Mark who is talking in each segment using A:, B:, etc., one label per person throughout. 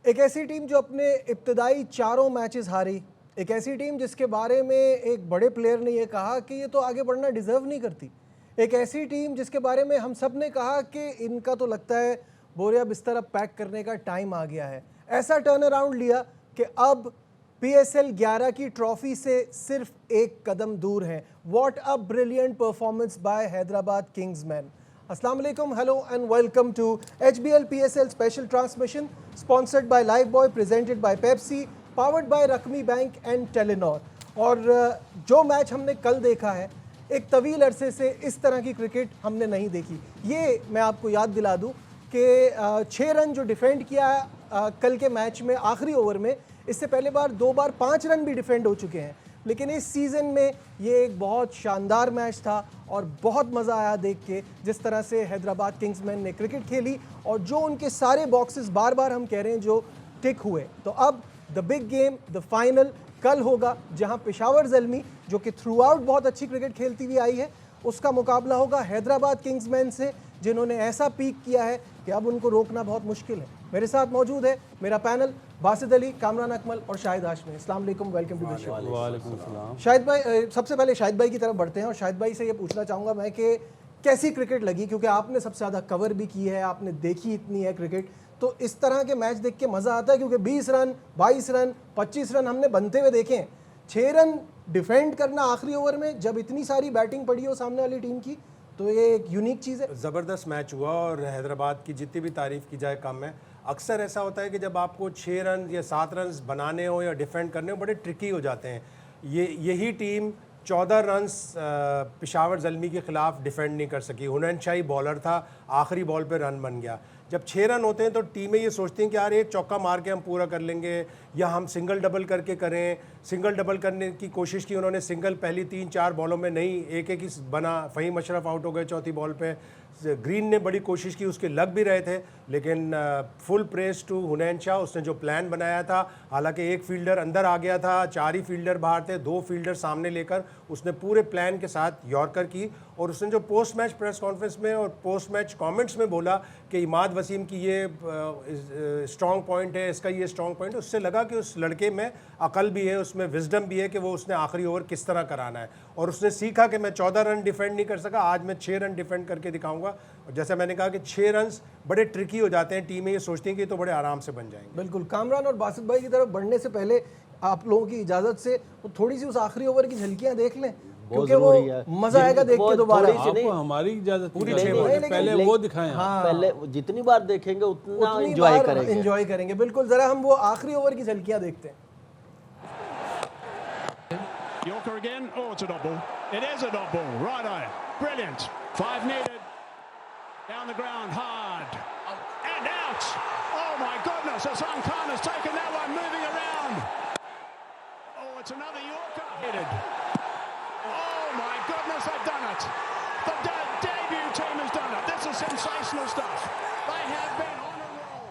A: एक ऐसी टीम जो अपने इब्तदाई चारों मैचेस हारी, एक ऐसी टीम जिसके बारे में एक बड़े प्लेयर ने यह कहा कि ये तो आगे बढ़ना डिजर्व नहीं करती, एक ऐसी टीम जिसके बारे में हम सब ने कहा कि इनका तो लगता है बोरिया बिस्तर अब पैक करने का टाइम आ गया है। ऐसा टर्न अराउंड लिया कि अब PSL 11 की ट्रॉफी से सिर्फ एक कदम दूर है। What a brilliant performance by Hyderabad Kingsmen. अस्सलाम वालेकुम, hello and welcome to HBL PSL special transmission sponsored by Lifebuoy, presented by Pepsi, powered by रकमी बैंक एंड टेलीनॉर। और जो मैच हमने कल देखा है, एक तवील अरसे से इस तरह की क्रिकेट हमने नहीं देखी। ये मैं आपको याद दिला दूं कि 6 रन जो डिफेंड किया कल के मैच में आखिरी ओवर में, इससे पहले बार 2 बार 5 रन भी डिफेंड हो चुके हैं। लेकिन इस सीज़न में ये एक बहुत शानदार मैच था और बहुत मज़ा आया देख के जिस तरह से हैदराबाद किंग्समैन ने क्रिकेट खेली और जो उनके सारे बॉक्सेस बार बार हम कह रहे हैं जो टिक हुए। तो अब the big game, the final कल होगा, जहां पेशावर ज़ल्मी जो कि थ्रू आउट बहुत अच्छी क्रिकेट खेलती हुई आई है, उसका मुकाबला होगा हैदराबाद किंग्समैन से, जिन्होंने ऐसा पीक किया है कि अब उनको रोकना बहुत मुश्किल है। मेरे साथ मौजूद है मेरा पैनल, बासित अली, कामरान अकमल और शाहिद हाशमी। अस्सलाम वालेकुम, वेलकम टू द शो।
B: वालेकुम सलाम।
A: शाहिद भाई, सबसे पहले शाहिद भाई की तरफ बढ़ते हैं और शाहिद भाई से ये पूछना चाहूँगा मैं कि कैसी क्रिकेट लगी, क्योंकि आपने सबसे ज़्यादा कवर भी की है, आपने देखी इतनी है क्रिकेट, तो इस तरह के मैच देख के मज़ा आता है, क्योंकि 20 रन 22 रन 25 रन हमने बनते हुए देखे हैं। 6 रन डिफेंड करना आखिरी ओवर में, जब इतनी सारी बैटिंग पड़ी हो सामने वाली टीम की, तो ये एक यूनिक चीज़ है।
B: ज़बरदस्त मैच हुआ और हैदराबाद की जितनी भी तारीफ़ की जाए कम है। अक्सर ऐसा होता है कि जब आपको 6 रन या 7 रन बनाने हो या डिफेंड करने हो, बड़े ट्रिकी हो जाते हैं। यही टीम 14 रन्स पेशावर ज़ल्मी के ख़िलाफ़ डिफेंड नहीं कर सकी। हुनैन शाही बॉलर था, आखिरी बॉल पे रन बन गया। जब 6 रन होते हैं तो टीमें ये सोचती हैं कि यार एक चौका मार के हम पूरा कर लेंगे या हम सिंगल डबल करके करें। सिंगल डबल करने की कोशिश की उन्होंने, सिंगल पहली 3-4 बॉलों में नहीं, एक ही बना। फ़हीम अशरफ आउट हो गए चौथी बॉल पे। ग्रीन ने बड़ी कोशिश की, उसके लग भी रहे थे, लेकिन फुल प्रेस टू हुनैन शाह, उसने जो प्लान बनाया था, हालांकि एक फील्डर अंदर आ गया था, 4 ही फील्डर बाहर थे, 2 फील्डर सामने लेकर उसने पूरे प्लान के साथ यॉर्कर की। और उसने जो पोस्ट मैच प्रेस कॉन्फ्रेंस में और पोस्ट मैच कमेंट्स में बोला कि इमाद वसीम की ये स्ट्रॉन्ग पॉइंट है, इसका ये स्ट्रॉन्ग पॉइंट है, उससे लगा कि उस लड़के में अकल भी है, उसमें विजडम भी है कि वो उसने आखिरी ओवर किस तरह कराना है। और उसने सीखा कि मैं 14 रन डिफेंड नहीं कर सका, आज मैं 6 रन डिफेंड करके दिखाऊंगा। और जैसा मैंने कहा कि 6 रन बड़े ट्रिकी हो जाते हैं, टीमें ये सोचती हैं कि तो बड़े आराम से बन जाएंगे।
A: बिल्कुल। कामरान और बासित भाई की तरफ बढ़ने से पहले आप लोगों की इजाज़त से वो थोड़ी सी उस आखिरी ओवर की झलकियां देख लें, क्योंकि वो मजा आएगा देख के दोबारा।
C: आपको हमारी इजाजत
B: पूरी
C: नहीं,
B: 6 बॉल
C: पहले वो दिखाएं।
A: हाँ,
D: पहले जितनी बार देखेंगे उतना
A: उतनी
D: एंजॉय
A: बार
D: करेंगे।
A: एंजॉय करेंगे। बिल्कुल, जरा हम वो आखिरी ओवर की झलकियां देखते हैं।
E: Yorker again. Oh, it's a dot ball. It is a dot ball. Righto. Brilliant. 5 needed. Down the ground hard. And out. Oh my goodness. Hassan Khan has taken that one, moving around. Oh, it's another Yorker. Oh my goodness, they've done it. The debut team has done it. This is sensational stuff. They have been on a roll.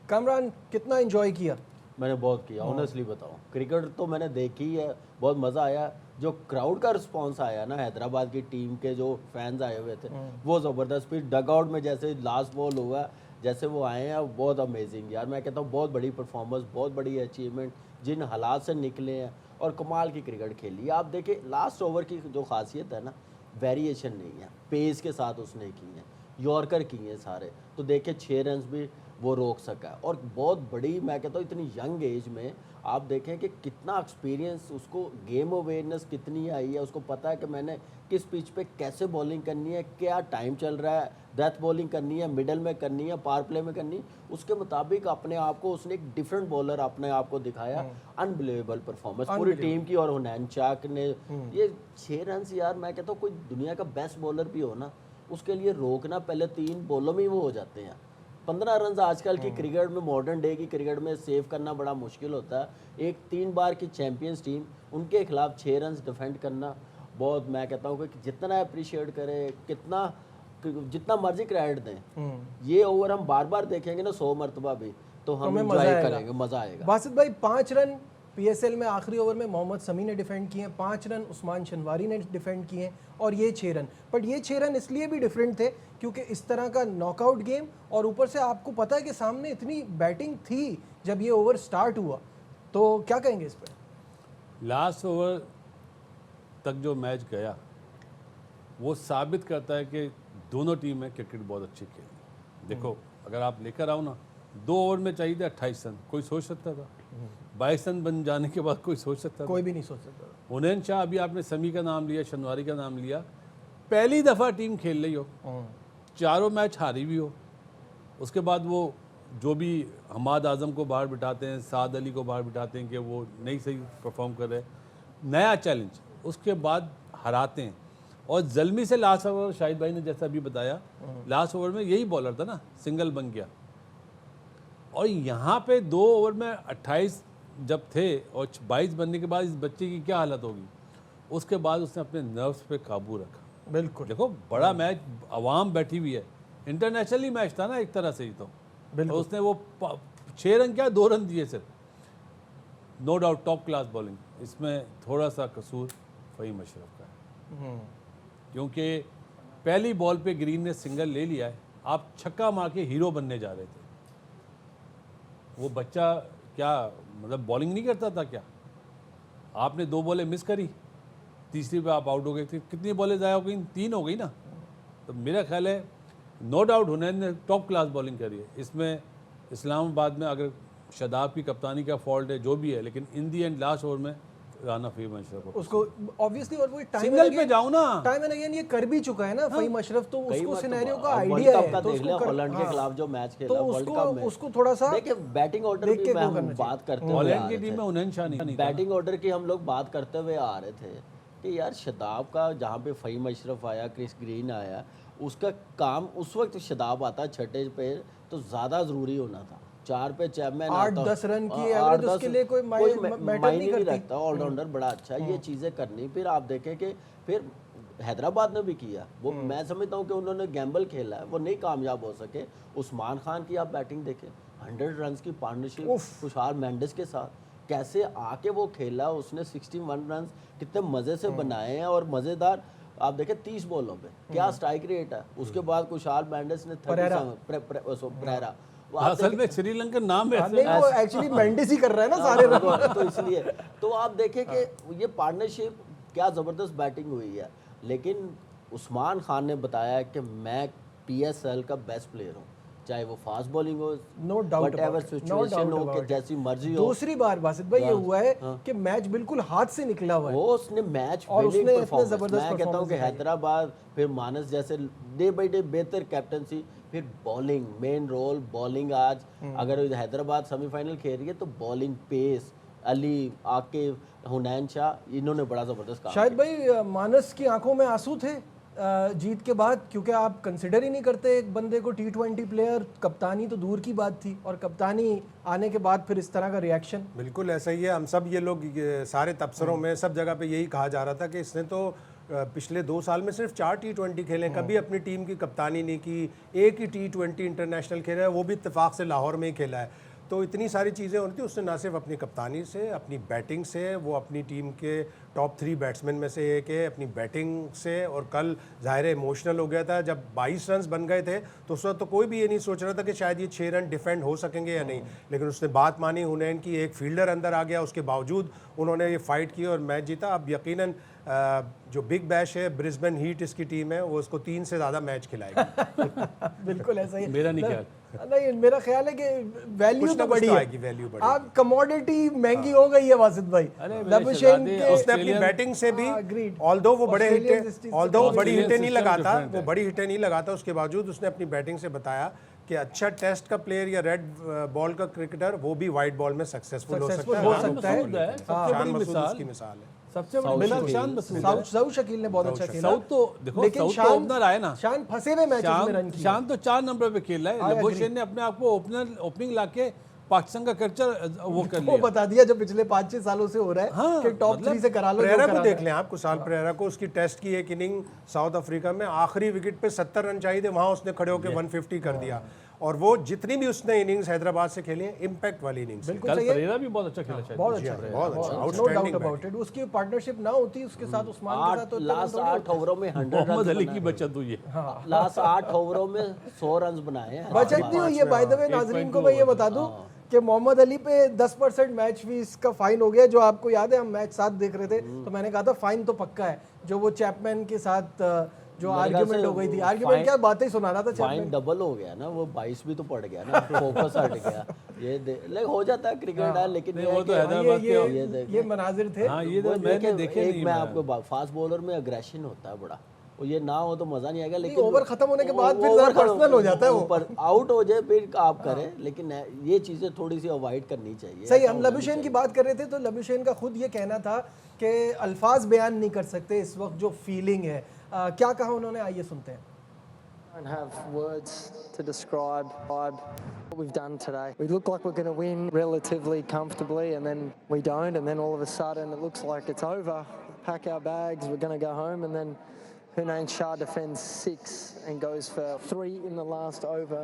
A: Kamran, कितना enjoy किया?
D: मैंने बहुत किया, honestly बताऊं। Cricket तो मैंने देखी है, बहुत मज़ा आया। जो क्राउड का रिस्पांस आया ना, हैदराबाद की टीम के जो फैंस आए हुए थे, वो ज़बरदस्त। फिर डगआउट में जैसे लास्ट बॉल हुआ, जैसे वो आए हैं, बहुत अमेजिंग यार। मैं कहता हूँ बहुत बड़ी परफॉर्मेंस, बहुत बड़ी अचीवमेंट, जिन हालात से निकले हैं और कमाल की क्रिकेट खेली। आप देखिए लास्ट ओवर की जो खासियत है ना, वेरिएशन नहीं है, पेस के साथ उसने की है, यॉर्कर की हैं सारे। तो देखिए 6 रन भी वो रोक सका। और बहुत बड़ी, मैं कहता हूँ इतनी यंग एज में आप देखें कि कितना एक्सपीरियंस, उसको गेम अवेयरनेस कितनी आई है, उसको पता है कि मैंने किस पिच पे कैसे बॉलिंग करनी है, क्या टाइम चल रहा है, डेथ बॉलिंग करनी है, मिडल में करनी है, पावर प्ले में करनी है, उसके मुताबिक अपने आप को उसने एक डिफरेंट बॉलर अपने आप को दिखाया। अनबिलीवेबल परफॉर्मेंस पूरी टीम की। और हुनैन शाह ने ये 6 रन यार, मैं कहता हूँ कोई दुनिया का बेस्ट बॉलर भी हो ना, उसके लिए रोकना पहले 3 बॉलों में ही वो हो जाते हैं। 15 रन आजकल की क्रिकेट में, मॉडर्न डे की क्रिकेट में सेव करना बड़ा मुश्किल होता है। एक 3 बार की चैंपियंस टीम, उनके खिलाफ 6 रन डिफेंड करना बहुत, मैं कहता हूँ कि जितना अप्रिशिएट करें, जितना मर्जी क्रेडिट दें, ये ओवर हम बार बार देखेंगे ना 100 मरतबा भी, तो हम एंजॉय करेंगे, मज़ा आएगा।
A: बासित भाई, 5 रन PSL में आखिरी ओवर में मोहम्मद समी ने डिफेंड किए हैं, 5 रन उस्मान शनवारी ने डिफेंड किए हैं, और ये 6 रन। बट ये 6 रन इसलिए भी डिफरेंट थे क्योंकि इस तरह का नॉकआउट गेम, और ऊपर से आपको पता है कि सामने इतनी बैटिंग थी जब ये ओवर स्टार्ट हुआ, तो क्या कहेंगे इस पर?
C: लास्ट ओवर तक जो मैच गया वो साबित करता है कि दोनों टीमें क्रिकेट बहुत अच्छी खेली। देखो अगर आप लेकर आओ ना, 2 ओवर में चाहिए थे 28 रन, कोई सोच सकता था? 22 रन बन जाने के बाद कोई सोच सकता था?
A: कोई भी नहीं सोच सकता।
C: हुनैन शाह, अभी आपने समी का नाम लिया, शनवारी का नाम लिया, पहली दफ़ा टीम खेल रही हो, चारों मैच हारी भी हो, उसके बाद वो जो भी हमाद आज़म को बाहर बिठाते हैं, साद अली को बाहर बिठाते हैं कि वो नहीं सही परफॉर्म कर रहे, नया चैलेंज, उसके बाद हराते हैं। और जल्मी से लास्ट ओवर, शाहिद भाई ने जैसा अभी बताया, लास्ट ओवर में यही बॉलर था ना, सिंगल बन गया। और यहाँ पे 2 ओवर में 28 जब थे और 22 बनने के बाद इस बच्चे की क्या हालत होगी, उसके बाद उसने अपने नर्व्स पे काबू रखा।
A: बिल्कुल
C: देखो बड़ा मैच, आवाम बैठी हुई है, इंटरनेशनली मैच था ना एक तरह से ही, तो उसने वो 6 रन क्या 2 रन दिए सिर्फ। No doubt top class bowling, इसमें थोड़ा सा कसूर फ़हीम अशरफ का है, क्योंकि पहली बॉल पे ग्रीन ने सिंगल ले लिया है, आप छक्का मार के हीरो बनने जा रहे थे। वो बच्चा क्या मतलब बॉलिंग नहीं करता था क्या? आपने 2 बॉलें मिस करी, तीसरी पे आप आउट हो गए। कितनी बॉलें ज़ाया हो गई? 3 हो गई ना। तो मेरा ख्याल है नो डाउट हुनैन ने टॉप क्लास बॉलिंग करी है। इसमें इस्लामाबाद में अगर शादाब की कप्तानी का फॉल्ट है जो भी है, लेकिन इन दी एंड लास्ट ओवर में राना फ़हीम अशरफ को
A: उसको ऑब्वियसली, और वो
C: सिंगल पे जाओ ना,
A: टाइम एंड अगेन ये कर भी चुका है ना फ़हीम अशरफ, तो
D: कई
A: उसको
D: बार तो
A: सिनेरियो का
D: वर्ल्ड
A: आइडिया
D: कप
A: है।
D: का
A: तो
D: देख लिया,
A: उसको
D: हॉलैंड के खिलाफ जो मैच खेला
A: तो
D: वर्ल्ड कप में,
A: उसको थोड़ा सा
D: देखिए बैटिंग ऑर्डर
A: देख
D: भी
A: के
D: मैं
A: go
D: हम
A: करना
D: बात करते हुए
C: हॉलैंड
D: आ
C: की
D: रहे
C: टीम
D: थे।
C: में हुनैन शाह नहीं था।
D: बैटिंग ऑर्डर की हम लोग बात करते हुए आ रहे थे कि यार शादाब का जहाँ पे फ़हीम अशरफ आया, क्रिस ग्रीन आया, उसका काम उस वक्त शादाब आता 6 पे तो ज़्यादा ज़रूरी होना था। 4 पे चैपमैन
A: 8-10 रन की एवरेज उसके लिए कोई मैटर नहीं करती।
D: रखता। ऑलराउंडर बड़ा अच्छा है, ये चीज़ें करनी। फिर आप देखें कि फिर हैदराबाद ने भी किया वो, मैं समझता हूँ कि उन्होंने गैम्बल खेला है, वो नहीं कामयाब हो सके। उस्मान खान की आप बैटिंग देखें, 100 रन की पार्टनरशिप खुशहाल मेंडिस के साथ, कैसे आके वो खेला उसने। 61 रन कितने मज़े से बनाए हैं, और मज़ेदार आप देखें 30 बॉलों पे क्या स्ट्राइक रेट है। उसके बाद खुशहाल मेंडिस ने प्रेरा,
C: असल में श्रीलंकन नाम है,
A: नहीं वो एक्चुअली मेंडिस ही कर रहा है ना सारे रन।
D: तो इसलिए तो आप देखें कि ये पार्टनरशिप क्या ज़बरदस्त बैटिंग हुई है। लेकिन उस्मान खान ने बताया कि मैं PSL का बेस्ट प्लेयर हूँ, चाहे वो फास्ट बॉलिंग हो,
A: नो डाउट
D: व्हाटएवर सिचुएशन हो, कि जैसी मर्जी हो।
A: दूसरी बार बासित भाई ये हुआ है कि मैच बिल्कुल हाथ से निकला हुआ है,
D: वो उसने मैच
A: और उसने
D: विनिंग
A: इतने
D: परफॉर्मेंस।
A: जबरदस्त
D: मैं कहता हूँ
A: performance
D: कि
A: दिखाई।
D: हैदराबाद फिर मानस जैसे डे बाई डे बेहतर कैप्टनसी, फिर बॉलिंग मेन रोल, बॉलिंग आज अगर हैदराबाद सेमीफाइनल खेल रही है तो बॉलिंग पेस, अली, आकिब, हुनैन शाह, इन्होंने बड़ा ज़बरदस्त काम
A: शायद भाई मानस की आंखों में आंसू थे जीत के बाद, क्योंकि आप कंसिडर ही नहीं करते एक बंदे को T20 प्लेयर। कप्तानी तो दूर की बात थी, और कप्तानी आने के बाद फिर इस तरह का रिएक्शन।
B: बिल्कुल ऐसा ही है। हम सब ये लोग सारे तबसरों में सब जगह पे यही कहा जा रहा था कि इसने तो पिछले 2 साल में सिर्फ 4 T20 खेले, कभी अपनी टीम की कप्तानी नहीं की। एक ही T20 इंटरनेशनल खेला है, वो भी इत्तेफाक से लाहौर में ही खेला है। तो इतनी सारी चीज़ें हो रही थी। उसने ना सिर्फ अपनी कप्तानी से, अपनी बैटिंग से, वो अपनी टीम के टॉप 3 बैट्समैन में से एक है, अपनी बैटिंग से, और कल ज़ाहिर इमोशनल हो गया था जब 22 रन बन गए थे। तो उस वक्त तो कोई भी ये नहीं सोच रहा था कि शायद ये 6 रन डिफेंड हो सकेंगे या नहीं, लेकिन उसने बात मानी हुनैन की। एक फील्डर अंदर आ गया, उसके बावजूद उन्होंने ये फाइट की और मैच जीता। अब यकीनन जो बिग बैश है, ब्रिस्बेन हीट इसकी टीम है, वो उसको 3 से ज़्यादा मैच खिलाएगी।
A: बिल्कुल ऐसा ही।
C: मेरा नहीं ख्याल।
A: नहीं, मेरा ख्याल है कि वैल्यू तो बड़ी है,
B: वैल्यू बड़ी।
A: आप कमोडिटी महंगी हो गई है वासिद भाई। लबुशेन के
B: उसने अपनी बैटिंग से भी,
A: agreed।
B: ऑल्दो वो बड़ी
C: Australian
B: हिटें नहीं
C: system
B: लगाता,
C: different
B: वो
C: है।
B: बड़ी हिटें नहीं लगाता, उसके बावजूद उसने अपनी बैटिंग से बताया कि अच्छा टेस्ट का प्लेयर या रेड बॉल का क्रिकेटर वो भी वाइट बॉल में सक्सेसफुल हो सकता है।
A: हो
B: शान
A: सकता है।
B: मसूद है,
C: सबसे
B: शान
C: बड़ी
B: मसूद
C: मिसाल,
B: उसकी मिसाल है।
C: सबसे बड़ी मिसाल शान मसूद है।
A: साउथ शकील ने बहुत अच्छा खेला।
C: साउथ तो देखो,
A: लेकिन
C: साउथ तो ओपनर आए ना,
A: शान फंसे हुए मैचेस में रन किए।
C: शान तो 4 नंबर पे खेल रहा है। लबुशेन ने अपने आप को ओपनिंग लाके पाकिस्तान का कल्चर वो कर
A: वो
C: लिया।
A: बता दिया जो पिछले 5-6 सालों से हो रहा है
C: हाँ,
A: कि टॉप 3 से करा लो।
B: प्रेरा को देख लें आप, कुशाल प्रेरा को, उसकी टेस्ट की एक इनिंग साउथ अफ्रीका में आखिरी विकेट पे 70 रन चाहिए थे, वहां उसने खड़े होकर 150 कर दिया। और वो जितनी भी उसने इनिंग्स हैदराबाद से खेली हैं, इम्पैक्ट वाली इनिंग्स।
C: कल परेरा भी बहुत अच्छा खेला शायद।
A: बहुत अच्छा,
B: बहुत अच्छा,
A: no
B: outstanding
A: doubt about it. उसकी पार्टनरशिप ना होती उसके साथ, उस्मान के साथ, तो
D: लास्ट 8 ओवरों में 100
C: मोहम्मद
D: रन
C: अली की बचत हुई है।
D: लास्ट 8 ओवरों में 100 रन बनाए हैं।
A: बचत नहीं हुई है। बाय द वे नाजरीन को मैं ये बता दूं कि मोहम्मद अली पे 10% मैच फीस का फाइन हो गया। जो आपको याद है हम मैच साथ देख रहे थे तो मैंने कहा था फाइन तो पक्का है। जो वो चैपमैन के साथ जो आर्ग्यूमेंट हो गई थी, आर्ग्यूमेंट क्या बातें ही सुना रहा था
D: फाइन
A: चैपमैन।
D: डबल हो गया ना, वो 22 भी तो पड़ गया ना, फोकस हट गया। ये लाइक हो जाता है क्रिकेट है, लेकिन
C: नहीं,
D: ये
C: वो
D: है
C: तो
D: कि-
C: हैदराबाद के
A: ये मनाजिर थे।
C: हाँ, ये
D: वो
C: तो मैंने
D: देखिए,
C: देखे
D: एक
C: नहीं।
D: मैं
C: मैं
D: आपको फास्ट बॉलर में अग्रेशन होता है बड़ा, वो ये ना हो तो मजा नहीं आएगा।
A: नहीं,
D: लेकिन
A: ओवर खत्म होने के बाद फिर
D: ओवर
A: जरा पर्सनल हो जाता है वो।
D: ऊपर आउट हो जाए फिर आप करें, लेकिन ये चीजें थोड़ी सी अवॉइड करनी चाहिए।
A: सही,
D: ऐसा
A: हम
D: होना नहीं
A: लबुशेन की
D: चाहिए।
A: बात कर रहे थे तो लबुशेन का खुद ये कहना था कि अल्फाज बयान नहीं कर सकते इस वक्त जो फीलिंग है। क्या कहा उन्होंने, आइए सुनते हैं।
F: I don't have words to describe what we've done today. We look like we're going to win relatively comfortably, and then we don't, and then all of a sudden it looks like it's over. Pack our bags, we're going to go home, and then Hunain Shah defends 6 and goes for 3 in the last over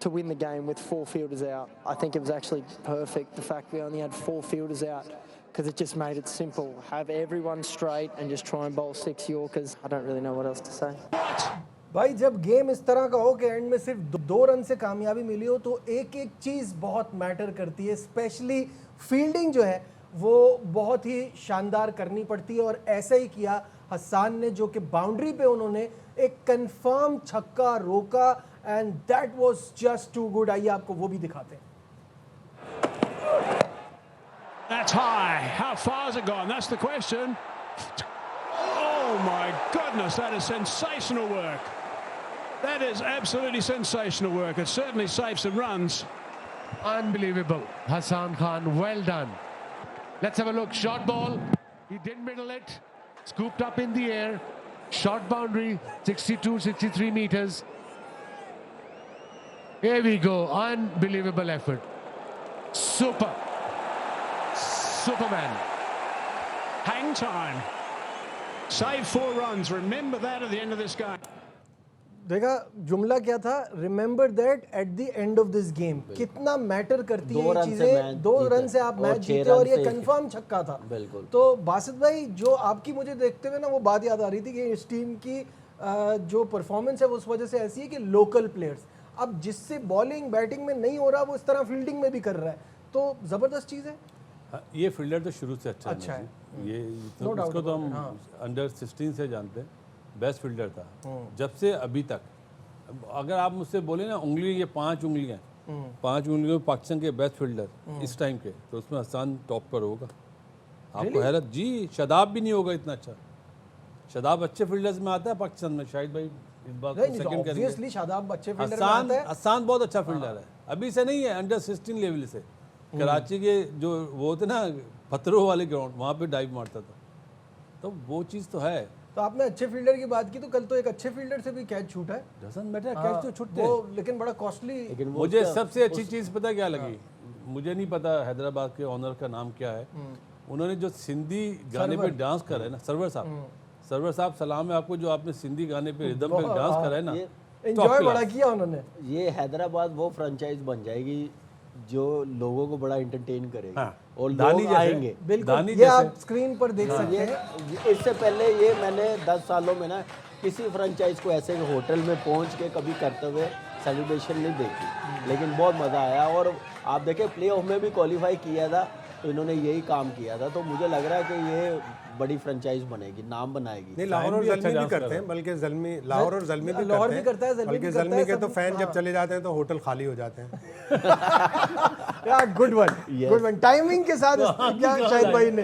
F: to win the game with 4 fielders out. I think it was actually perfect, the fact we only had 4 fielders out, because it just made it simple. Have everyone straight and just try and bowl 6 Yorkers. I don't really know what else to say.
A: भाई जब game इस तरह का हो कि and में सिर्फ 2 run से कामयाबी मिली हो तो एक एक चीज़ बहुत मैटर करती है। स्पेशली फील्डिंग जो है वो बहुत ही शानदार करनी पड़ती है, और ऐसा ही किया हसन ने, जो कि बाउंड्री पे उन्होंने एक कंफर्म छक्का रोका, and that was just too good. आइए आपको वो भी दिखाते हैं।
E: That's high. How far has it gone? That's the question. Oh my goodness, that is sensational work. That is absolutely sensational work. It certainly saved some runs.
G: Unbelievable. Hassan Khan, well done. Let's have a look. Short ball. He didn't middle it. Scooped up in the air. Short boundary, 62, 63 meters. Here we go. Unbelievable effort. Super. Superman.
E: Hang time. Save 4 runs. Remember that at the end of this game.
A: देखा जुमला क्या था, remember that at the end of this game. कितना matter करती है
D: 2
A: ये
D: run से
A: चीजें।
D: मैच
A: 2
D: जीते
A: रन से आप
D: और
A: मैच
D: 6
A: जीते,
D: रन
A: और ये
D: से-
A: कंफर्म छक्का था।
D: बिल्कुल।
A: तो बासित भाई, जो आपकी मुझे देखते हुए ना वो बात याद आ रही थी कि इस टीम की जो परफॉर्मेंस है वो उस वजह से ऐसी है कि लोकल प्लेयर्स, अब जिससे बॉलिंग बैटिंग में नहीं हो रहा वो इस तरह फील्डिंग में भी कर रहा है, तो जबरदस्त चीज़ है।
C: हाँ, ये फील्डर तो शुरू से अच्छा
A: अच्छा
C: है। ये
A: No
C: तो
A: doubt
C: इसको तो
A: about it,
C: हम
A: हाँ।
C: अंडर 16 से जानते हैं, बेस्ट फील्डर था जब से अभी तक। अगर आप मुझसे बोले ना उंगली, ये 5 उंगलियां, 5 उंगलियों में पाकिस्तान के बेस्ट फील्डर इस टाइम के, तो उसमें हसन टॉप पर होगा। आपको हैरत जी, शदाब भी नहीं होगा इतना अच्छा। शदाब अच्छे फील्डर्स में आता है पाकिस्तान में, शायद भाई इस बात को सेकंड करेंगे।
A: ऑब्वियसली शादाब अच्छे फील्डर में
C: हसन
A: आता है।
C: हसन बहुत अच्छा फील्डर है, अभी से नहीं है, अंडर 16 लेवल से। कराची के जो वो होते ना पत्थरों वाले ग्राउंड, वहाँ पे डाइव मारता था, तो वो चीज़ तो है।
A: तो आपने अच्छे फील्डर की बात की, तो कल तो एक अच्छे फील्डर से भी कैच छूटा है।
C: डजंट मैटर, कैच तो छूटते
A: वो
C: हैं।
A: लेकिन बड़ा कॉस्टली।
D: लेकिन वो
C: मुझे
D: उसका-
C: सबसे अच्छी चीज़ पता क्या लगी, मुझे नहीं पता हैदराबाद के ऑनर का नाम क्या है, उन्होंने जो सिंधी गाने पे डांस करा है ना, सरवर साहब सलाम है आपको, जो आपने सिंधी गाने पे रिदम पे डांस करा है ना,
A: एंजॉय बड़ा किया उन्होंने।
D: ये हैदराबाद वो फ्रेंचाइज बन जाएगी जो लोगों को बड़ा एंटरटेन करेगी।
C: हाँ,
D: और
C: दानी
D: लोग
C: जैसे।
D: आएंगे।
A: बिल्कुल,
C: दानी
A: ये
C: जैसे।
A: आप स्क्रीन पर देख सकते
D: ये
A: हैं।
D: इससे पहले ये मैंने 10 सालों में ना किसी फ्रेंचाइज को ऐसे होटल में पहुंच के कभी करते हुए सेलिब्रेशन नहीं देखी, लेकिन बहुत मज़ा आया। और आप देखें प्ले ऑफ में भी क्वालिफाई किया था, तो इन्होंने यही काम किया था। तो मुझे लग रहा है कि ये बड़ी फ्रेंचाइज बनेगी, नाम बनाएगी।
B: नहीं, लाहौर और
C: भी अच्छा
B: जलमी भी
C: डांस
B: करते
C: कर
B: हैं, बल्कि जलमी लाहौर और जलमी भी
A: लाहौर
B: करते
A: भी करता है, जलमी भी
B: बल्कि
A: करता
B: जलमी
A: है,
B: के तो
A: सब-
B: फैन जब
A: हाँ।
B: चले जाते हैं तो होटल खाली हो जाते हैं।
A: यार good one, good one. Timing के साथ क्या शाहिद भाई ने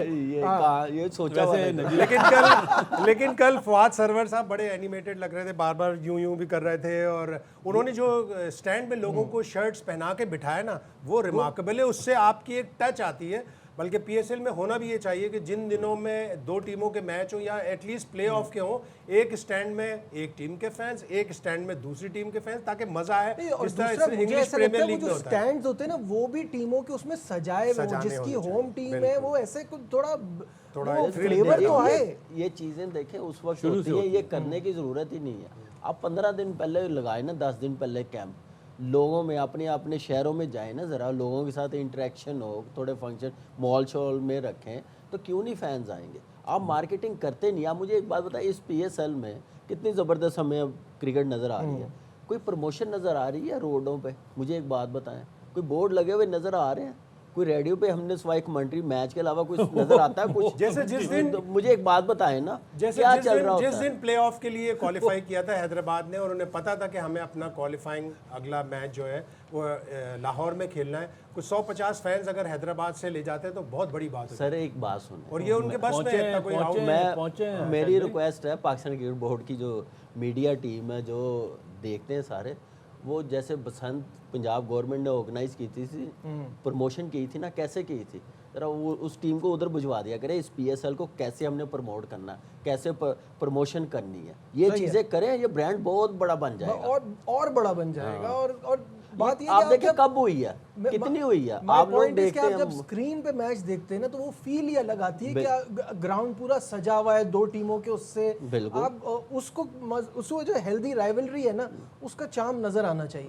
D: ये सोचा हुआ
C: वैसे
D: नहीं था।
C: नजीर
B: लेकिन कल फवाद सरवर साहब बड़े एनिमेटेड लग रहे थे, बार बार यूं यूं भी कर रहे थे, और उन्होंने जो स्टैंड में लोगों को शर्ट्स पहना के बिठाया ना, वो रिमार्केबल है। उससे आपकी एक टच आती है, बल्कि पीएसएल में होना भी ये चाहिए कि जिन दिनों में 2 टीमों के मैच हो या एटलीस्ट प्ले ऑफ के हों, एक स्टैंड में एक टीम के फैंस, एक स्टैंड में दूसरी टीम के फैंस, ताकि मजा आए।
A: नहीं, और
B: जिस तरह
A: दूसरा
B: इस
A: मुझे
B: इंग्लिश
A: ऐसा लगता
B: प्रीमियर
A: है वो
B: लीग में
A: जो
B: होता है।
A: स्टैंड्स होते हैं ना वो भी टीमों के उसमें सजाए हुए हों,
B: सजाने
A: जिसकी
B: होने
A: होम टीम है वो ऐसे कुछ थोड़ा
B: थोड़ा
A: फ्लेवर तो आए।
D: ये चीजें देखें उस वक्त
C: शुरू
D: होती
C: से
D: है, ये करने की जरूरत ही नहीं है। आप 15 दिन पहले लगाए ना, 10 दिन पहले कैंप, लोगों में अपने अपने शहरों में जाए ना, ज़रा लोगों के साथ इंटरेक्शन हो, थोड़े फंक्शन मॉल शॉल में रखें, तो क्यों नहीं फैंस आएंगे। आप मार्केटिंग करते नहीं। आप मुझे एक बात बताइए, इस PSL में कितनी ज़बरदस्त हमें अब क्रिकेट नज़र आ रही है, कोई प्रमोशन नज़र आ रही है रोडों पे? मुझे एक बात बताएं, कोई बोर्ड लगे हुए नजर आ रहे हैं? कोई रेडियो पे हमने सिवाय कमेंट्री मैच के अलावा कुछ नजर आता है कुछ?
B: जैसे जिस दिन
D: तो मुझे एक बात बताएं ना,
B: जैसे
D: क्या
B: जिस
D: चल रहा
B: दिन
D: होता
B: जिस
D: है?
B: दिन प्लेऑफ के लिए क्वालिफाई किया था हैदराबाद ने और उन्हें पता था कि हमें अपना क्वालिफाइंग अगला मैच जो है वो लाहौर में खेलना है, कुछ 150 फैंस अगर हैदराबाद से ले जाते हैं तो बहुत बड़ी बात होती
D: सर एक बात सुने,
B: है। और ये उनके बस में है, इतना कोई आउट
C: पहुंचे हैं।
D: मेरी रिक्वेस्ट है पाकिस्तान क्रिकेट बोर्ड की जो मीडिया टीम है जो देखते हैं सारे, वो जैसे बसंत पंजाब गवर्नमेंट ने ऑर्गेनाइज की थी प्रमोशन की थी ना, कैसे की थी, जरा वो उस टीम को उधर भिजवा दिया करे, इस PSL को कैसे हमने प्रमोट करना है, कैसे प्रमोशन करनी है, ये चीजें करें, ये ब्रांड बहुत बड़ा बन जाएगा
A: और बड़ा बन जाएगा। और बात ये
D: आप
A: कि
D: देखिए
A: जब-
D: कब हुई है,
A: मैं-
D: कितनी हुई है,
A: My
D: आप लोग
A: point is कि
D: देखते
A: आप
D: हैं
A: जब स्क्रीन पे मैच देखते हैं ना तो वो फील ही अलग आती है कि ग्राउंड पूरा सजा हुआ है दो टीमों के, उससे
D: बिल्कुल।
A: आप उसको जो हेल्दी राइवलरी है ना उसका चार्म नजर आना चाहिए।